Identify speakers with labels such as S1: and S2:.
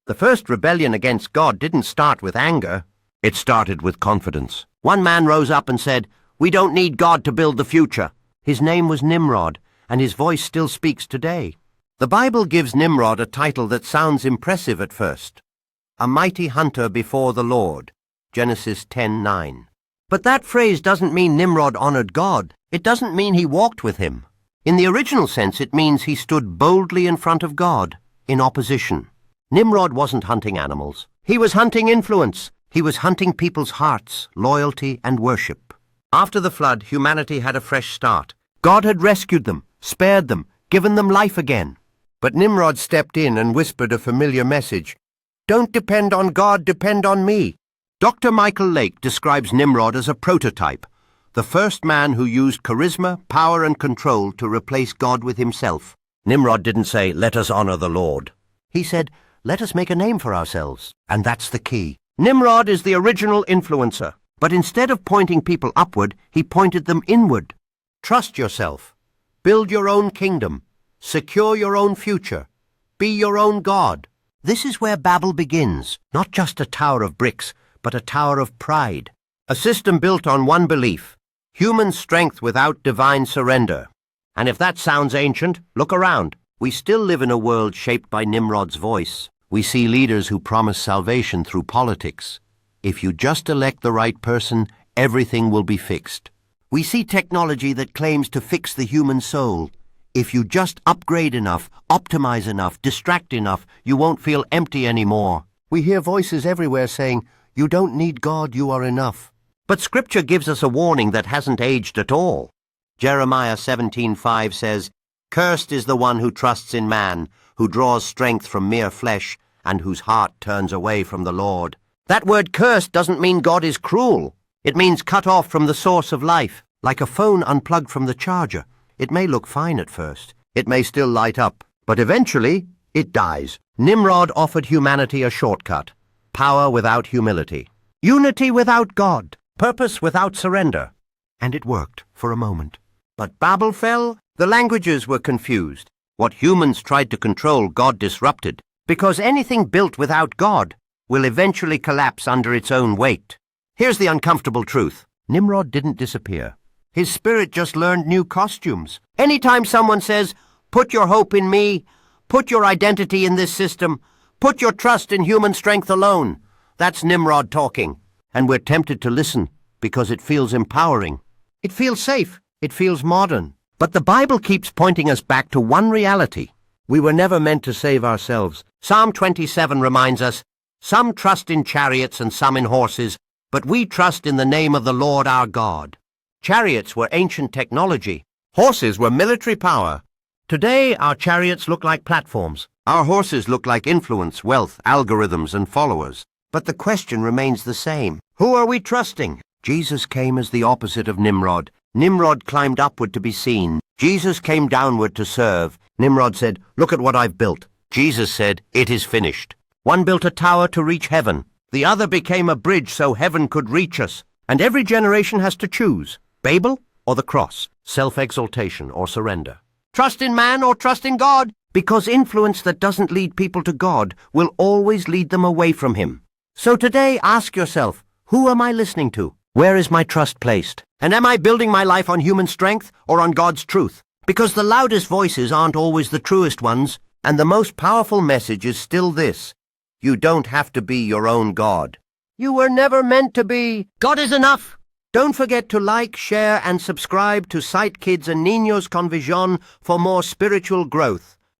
S1: The first rebellion against God didn't start with anger. It started with confidence. One man rose up and said, "We don't need God to build the future." His name was Nimrod, and his voice still speaks today. The Bible gives Nimrod a title that sounds impressive at first. A mighty hunter before the Lord. Genesis 10:9. But that phrase doesn't mean Nimrod honored God. It doesn't mean he walked with him. In the original sense, it means he stood boldly in front of God, in opposition. Nimrod wasn't hunting animals. He was hunting influence. He was hunting people's hearts, loyalty, and worship. After the flood, humanity had a fresh start. God had rescued them, spared them, given them life again. But Nimrod stepped in and whispered a familiar message. Don't depend on God, depend on me. Dr. Michael Lake describes Nimrod as a prototype, the first man who used charisma, power, and control to replace God with himself. Nimrod didn't say, "Let us honor the Lord." He said, "Let us make a name for ourselves." And that's the key. Nimrod is the original influencer, but instead of pointing people upward, he pointed them inward. Trust yourself. Build your own kingdom. Secure your own future. Be your own God. This is where Babel begins, not just a tower of bricks, but a tower of pride. A system built on one belief, human strength without divine surrender. And if that sounds ancient, look around. We still live in a world shaped by Nimrod's voice. We see leaders who promise salvation through politics. If you just elect the right person, everything will be fixed. We see technology that claims to fix the human soul. If you just upgrade enough, optimize enough, distract enough, you won't feel empty anymore. We hear voices everywhere saying, "You don't need God, you are enough." But Scripture gives us a warning that hasn't aged at all. Jeremiah 17:5 says, "Cursed is the one who trusts in man, who draws strength from mere flesh, and whose heart turns away from the Lord." That word cursed doesn't mean God is cruel. It means cut off from the source of life, like a phone unplugged from the charger. It may look fine at first. It may still light up, but eventually it dies. Nimrod offered humanity a shortcut. Power without humility. Unity without God. Purpose without surrender. And it worked for a moment. But Babel fell. The languages were confused. What humans tried to control, God disrupted. Because anything built without God will eventually collapse under its own weight. Here's the uncomfortable truth. Nimrod didn't disappear. His spirit just learned new costumes. Anytime someone says, "Put your hope in me, put your identity in this system, put your trust in human strength alone," that's Nimrod talking. And we're tempted to listen because it feels empowering. It feels safe. It feels modern. But the Bible keeps pointing us back to one reality. We were never meant to save ourselves. Psalm 27 reminds us, "Some trust in chariots and some in horses, but we trust in the name of the Lord our God." Chariots were ancient technology. Horses were military power. Today, our chariots look like platforms. Our horses look like influence, wealth, algorithms, and followers. But the question remains the same. Who are we trusting? Jesus came as the opposite of Nimrod. Nimrod climbed upward to be seen. Jesus came downward to serve. Nimrod said, "Look at what I've built." Jesus said, "It is finished." One built a tower to reach heaven. The other became a bridge so heaven could reach us. And every generation has to choose. Babel or the cross, self-exaltation or surrender. Trust in man or trust in God, because influence that doesn't lead people to God will always lead them away from Him. So today, ask yourself, who am I listening to? Where is my trust placed? And am I building my life on human strength or on God's truth? Because the loudest voices aren't always the truest ones, and the most powerful message is still this: you don't have to be your own God. You were never meant to be. God is enough. Don't forget to like, share, and subscribe to Sight Kids and Niños con Vision for more spiritual growth.